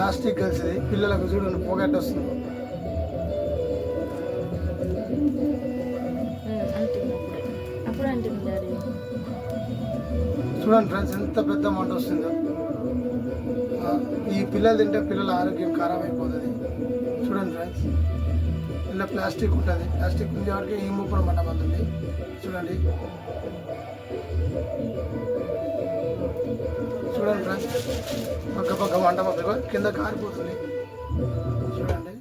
Plastic కలిసి పిల్లలకు చూడండి పొగట్టు వస్తుంది. చూడండి ఫ్రెండ్స్ ఎంత పెద్ద మంట వస్తుందో. ఈ పిల్లలు తింటే పిల్లల ఆరోగ్యం ఖరాబ్ అయిపోతుంది. చూడండి ఫ్రెండ్స్ ఇలా ప్లాస్టిక్ ఉంటుంది. ప్లాస్టిక్ ఉండే వాడికి ఈ ముప్పున మంట పడుతుంది. చూడండి చూడండి ఫ్రెండ్స్ పక్క పక్క మంట పక్క కింద కారిపోతుంది. చూడండి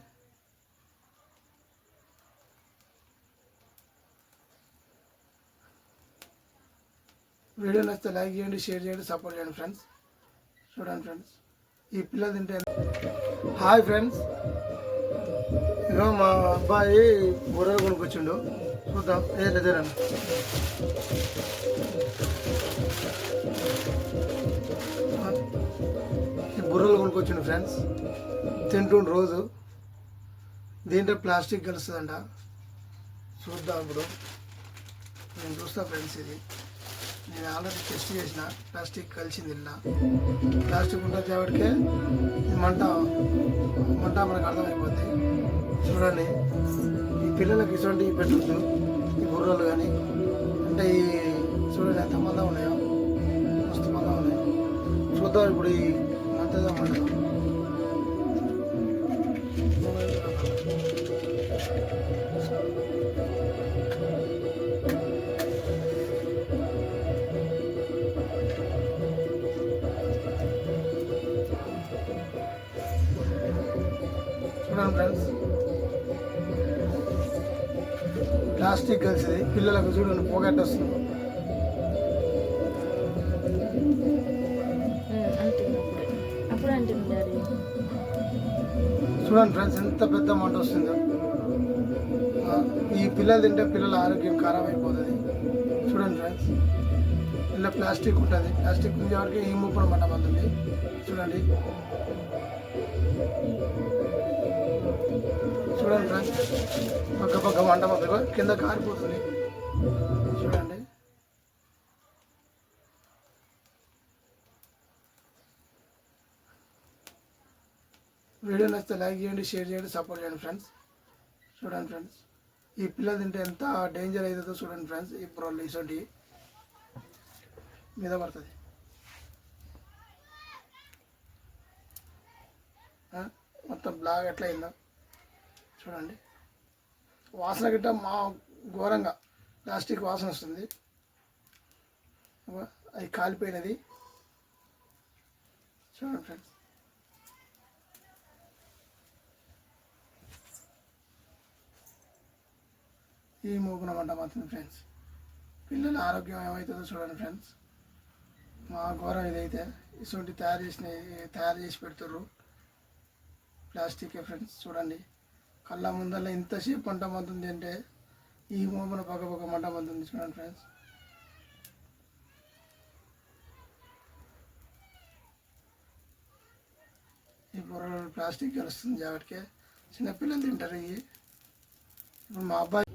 వీడియో నచ్చితే లైక్ చేయండి, షేర్ చేయండి, సపోర్ట్ చేయండి ఫ్రెండ్స్. చూడండి ఫ్రెండ్స్ ఈ పిల్లలు తింటే. హాయ్ ఫ్రెండ్స్, ఇక మా అబ్బాయి బుర్రలు కొనుక్కొచ్చిండు. చూద్దాం లేదండి. ఈ బుర్రలు కొనుక్కొచ్చిండు ఫ్రెండ్స్, తింటుండు రోజు. దీంట్లో ప్లాస్టిక్ కలుస్తుందంట. చూద్దాం ఇప్పుడు. నేను చూస్తా ఫ్రెండ్స్. ఇది నేను ఆల్రెడీ టెస్ట్ చేసిన. ప్లాస్టిక్ కలిసింది. ఇలా ప్లాస్టిక్ ఉంటుంది కాబట్టి మంట మనకు అర్థమైపోద్ది. చూడండి ఈ పిల్లలకి ఇటువంటి పెట్టద్దు. ఈ బుర్రలు కానీ అంటే ఈ చూడండి ఎంత మందం ఉన్నాయో, మస్తు మందం ఉన్నాయి. చూద్దాం ఇప్పుడు ఈ మంతగా మండలం. చూడండి ఫ్రెండ్స్ ప్లాస్టిక్ కలిసి పిల్లలకు చూడండి పొగట్టు వస్తుంది. చూడండి ఫ్రెండ్స్ ఎంత పెద్ద మంట వస్తుందో. ఈ పిల్లలు తింటే పిల్లల ఆరోగ్యం ఖరాబ్ అయిపోతుంది. చూడండి ఫ్రెండ్స్ ఇలా ప్లాస్టిక్ ఉంటుంది. ప్లాస్టిక్ ఉండే వాడికి ఈ ముప్పున మంట పడుతుంది. చూడండి చూడండి ఫ్రెండ్స్ పక్క పక్క మంట పక్క కింద కారిపోతుంది. చూడండి వీడియో నచ్చితే లైక్ చేయండి, షేర్ చేయండి, సపోర్ట్ చేయండి ఫ్రెండ్స్. చూడండి ఫ్రెండ్స్ ఈ పిల్లలు తింటే ఎంత డేంజర్ అవుతుందో చూడండి ఫ్రెండ్స్. ఈ బుర్రలు ఇటువంటి మీద పడుతుంది. మొత్తం బ్లాక్ ఎట్లా అయిందో చూడండి. వాసన గిట్ట మా ఘోరంగా ప్లాస్టిక్ వాసన వస్తుంది. అది కాలిపోయినది. చూడండి ఫ్రెండ్స్ ఈ మూగున మంట మాత్రం ఫ్రెండ్స్. పిల్లల ఆరోగ్యం ఏమవుతుందో చూడండి ఫ్రెండ్స్. మా ఘోరం ఇదైతే. ఇటువంటి తయారు చేసి పెడుతుర్రు ప్లాస్టిక్ ఫ్రెండ్స్. చూడండి కళ్ళ ముందర ఇంతసేపు మంట మంతుంది అంటే ఈ మూగున పక్క పక్క మంట మంతుంది. చూడండి ఫ్రెండ్స్ ఈ బుర్రలో ప్లాస్టిక్ కలుస్తుంది. జాగ్రత్తగా చిన్నపిల్లలు తింటారు ఇవి. ఇప్పుడు మా అబ్బాయి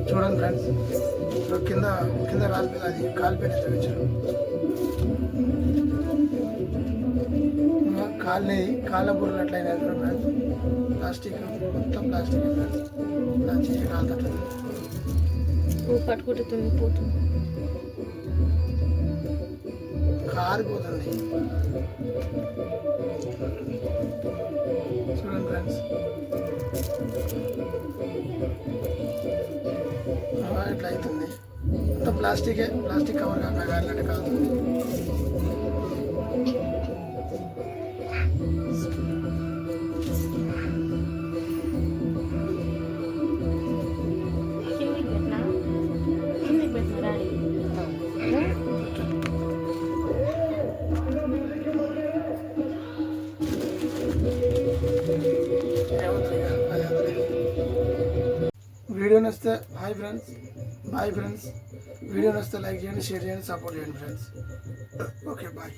చూడండి ఫ్రెండ్స్ కింద కింద రాలిపోయింది. అది కాలిపోయిన తెచ్చారు. కాళ్ళ బుర్రలు అట్లయినా ఫ్రెండ్స్. ప్లాస్టిక్ మొత్తం ప్లాస్టిక్ ఫ్రెండ్స్. నా చేయి కాలుతుంది. పట్టుకుంటుంది పోతుంది, కారిపోతుంది. చూడండి ఫ్రెండ్స్ ఇట్లా అవుతుంది. మొత్తం ప్లాస్టిక్ కవర్ కాక కాలినట్టు కాలుతుంది. వీడియో నచ్చితే hi friends, bye friends. Video నచ్చితే లైక్ చేయండి, షేర్ చేయండి, సపోర్ట్ చేయండి ఫ్రెండ్స్. Okay bye.